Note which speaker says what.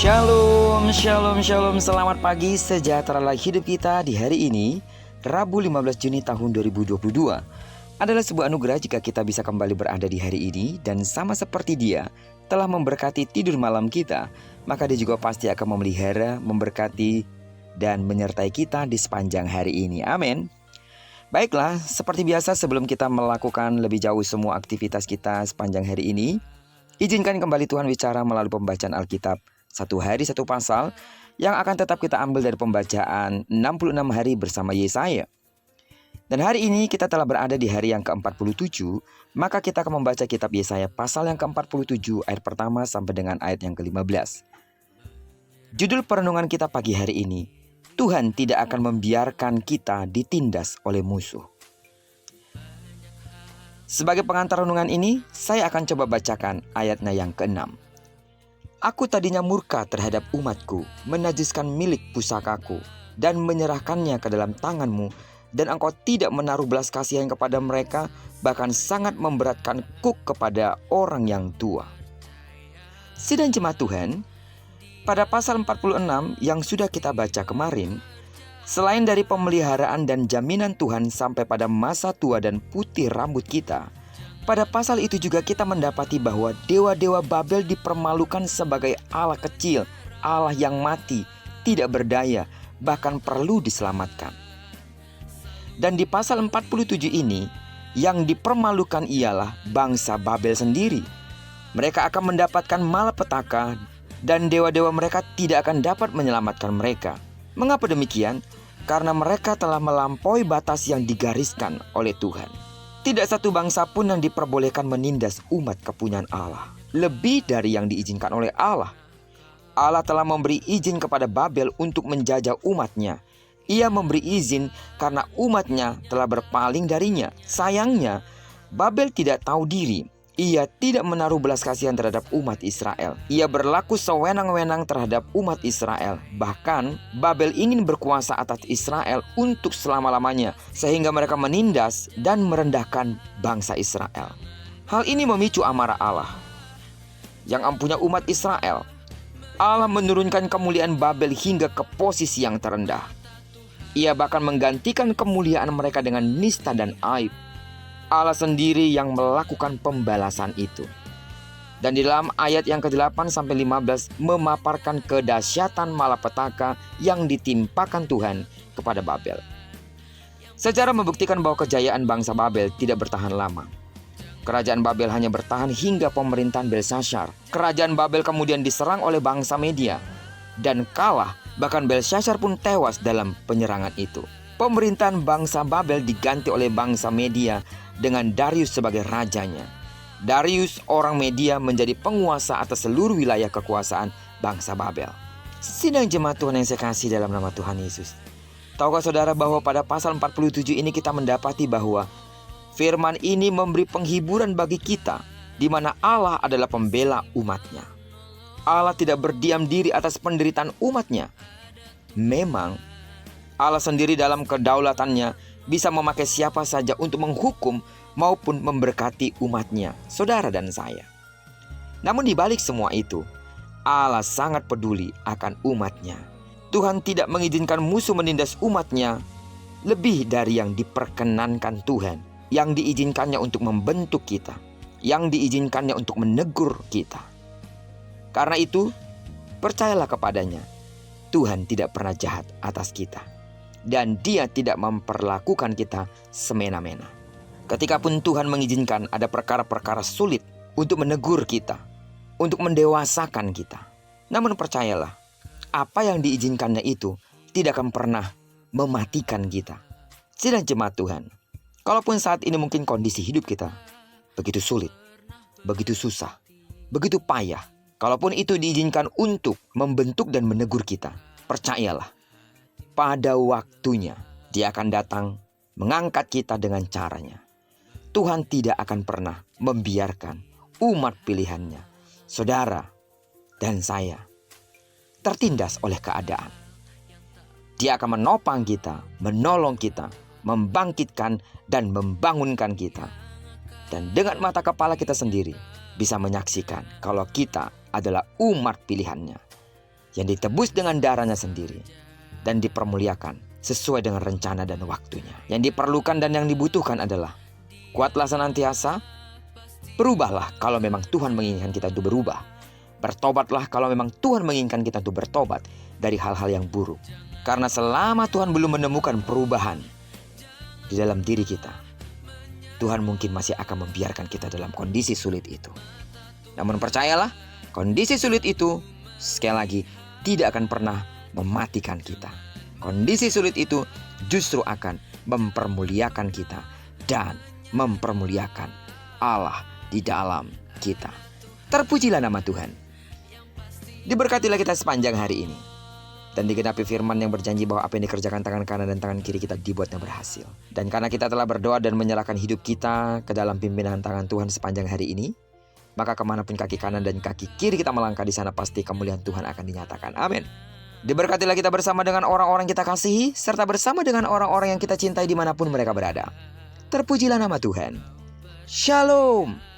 Speaker 1: Shalom, shalom, shalom. Selamat pagi, sejahteralah hidup kita di hari ini, Rabu 15 Juni tahun 2022. Adalah sebuah anugerah jika kita bisa kembali berada di hari ini, dan sama seperti Dia telah memberkati tidur malam kita, maka Dia juga pasti akan memelihara, memberkati, dan menyertai kita di sepanjang hari ini. Amin. Baiklah, seperti biasa sebelum kita melakukan lebih jauh semua aktivitas kita sepanjang hari ini, izinkan kembali Tuhan bicara melalui pembacaan Alkitab. Satu hari satu pasal yang akan tetap kita ambil dari pembacaan 66 hari bersama Yesaya. Dan hari ini kita telah berada di hari yang ke-47, maka kita akan membaca kitab Yesaya pasal yang ke-47 ayat pertama sampai dengan ayat yang ke-15. Judul perenungan kita pagi hari ini, Tuhan tidak akan membiarkan kita ditindas oleh musuh. Sebagai pengantar renungan ini, saya akan coba bacakan ayatnya yang ke-6. Aku tadinya murka terhadap umatku, menajiskan milik pusakaku, dan menyerahkannya ke dalam tanganmu, dan engkau tidak menaruh belas kasihan kepada mereka, bahkan sangat memberatkan kuk kepada orang yang tua. Sidang jemaat Tuhan, pada pasal 46 yang sudah kita baca kemarin, selain dari pemeliharaan dan jaminan Tuhan sampai pada masa tua dan putih rambut kita, pada pasal itu juga kita mendapati bahwa dewa-dewa Babel dipermalukan sebagai Allah kecil, Allah yang mati, tidak berdaya, bahkan perlu diselamatkan. Dan di pasal 47 ini, yang dipermalukan ialah bangsa Babel sendiri. Mereka akan mendapatkan malapetaka dan dewa-dewa mereka tidak akan dapat menyelamatkan mereka. Mengapa demikian? Karena mereka telah melampaui batas yang digariskan oleh Tuhan. Tidak satu bangsa pun yang diperbolehkan menindas umat kepunyaan Allah, lebih dari yang diizinkan oleh Allah. Allah telah memberi izin kepada Babel untuk menjajah umatnya. Ia memberi izin karena umatnya telah berpaling darinya. Sayangnya, Babel tidak tahu diri. Ia tidak menaruh belas kasihan terhadap umat Israel. Ia berlaku sewenang-wenang terhadap umat Israel. Bahkan Babel ingin berkuasa atas Israel untuk selama-lamanya, sehingga mereka menindas dan merendahkan bangsa Israel. Hal ini memicu amarah Allah yang ampunya umat Israel. Allah menurunkan kemuliaan Babel hingga ke posisi yang terendah. Ia bahkan menggantikan kemuliaan mereka dengan nista dan aib. Allah sendiri yang melakukan pembalasan itu. Dan di dalam ayat yang ke-8 sampai 15 memaparkan kedahsyatan malapetaka yang ditimpakan Tuhan kepada Babel. Sejarah membuktikan bahwa kejayaan bangsa Babel tidak bertahan lama. Kerajaan Babel hanya bertahan hingga pemerintahan Belshazzar. Kerajaan Babel kemudian diserang oleh bangsa Media dan kalah, bahkan Belshazzar pun tewas dalam penyerangan itu. Pemerintahan bangsa Babel diganti oleh bangsa Media dengan Darius sebagai rajanya. Darius orang Media menjadi penguasa atas seluruh wilayah kekuasaan bangsa Babel. Sidang jemaat Tuhan yang saya kasih dalam nama Tuhan Yesus, tahukah saudara bahwa pada pasal 47 ini kita mendapati bahwa firman ini memberi penghiburan bagi kita, di mana Allah adalah pembela umatnya. Allah tidak berdiam diri atas penderitaan umatnya. Memang Allah sendiri dalam kedaulatannya bisa memakai siapa saja untuk menghukum maupun memberkati umatnya, saudara dan saya. Namun di balik semua itu, Allah sangat peduli akan umatnya. Tuhan tidak mengizinkan musuh menindas umatnya lebih dari yang diperkenankan Tuhan, yang diizinkannya untuk membentuk kita, yang diizinkannya untuk menegur kita. Karena itu, percayalah kepadanya. Tuhan tidak pernah jahat atas kita, dan Dia tidak memperlakukan kita semena-mena. Ketika pun Tuhan mengizinkan ada perkara-perkara sulit untuk menegur kita, untuk mendewasakan kita, namun percayalah, apa yang diizinkannya itu tidak akan pernah mematikan kita. Sidang jemaat Tuhan, kalaupun saat ini mungkin kondisi hidup kita begitu sulit, begitu susah, begitu payah, kalaupun itu diizinkan untuk membentuk dan menegur kita, percayalah, pada waktunya Dia akan datang mengangkat kita dengan caranya. Tuhan tidak akan pernah membiarkan umat pilihannya, saudara dan saya, tertindas oleh keadaan. Dia akan menopang kita, menolong kita, membangkitkan dan membangunkan kita. Dan dengan mata kepala kita sendiri bisa menyaksikan kalau kita adalah umat pilihannya. yang ditebus dengan darahnya sendiri dan dipermuliakan sesuai dengan rencana dan waktunya. Yang diperlukan dan yang dibutuhkan adalah kuatlah senantiasa, berubahlah kalau memang Tuhan menginginkan kita untuk berubah, bertobatlah kalau memang Tuhan menginginkan kita untuk bertobat dari hal-hal yang buruk. Karena selama Tuhan belum menemukan perubahan di dalam diri kita, Tuhan mungkin masih akan membiarkan kita dalam kondisi sulit itu. Namun percayalah, kondisi sulit itu sekali lagi tidak akan pernah mematikan kita. Kondisi sulit itu justru akan mempermuliakan kita dan mempermuliakan Allah di dalam kita. Terpujilah nama Tuhan. Diberkatilah kita sepanjang hari ini, dan digenapi firman yang berjanji bahwa apa yang dikerjakan tangan kanan dan tangan kiri kita dibuatnya berhasil. Dan karena kita telah berdoa dan menyerahkan hidup kita ke dalam pimpinan tangan Tuhan sepanjang hari ini, maka kemanapun kaki kanan dan kaki kiri kita melangkah, di sana pasti kemuliaan Tuhan akan dinyatakan. Amin. Diberkatilah kita bersama dengan orang-orang kita kasihi, serta bersama dengan orang-orang yang kita cintai dimanapun mereka berada. Terpujilah nama Tuhan. Shalom.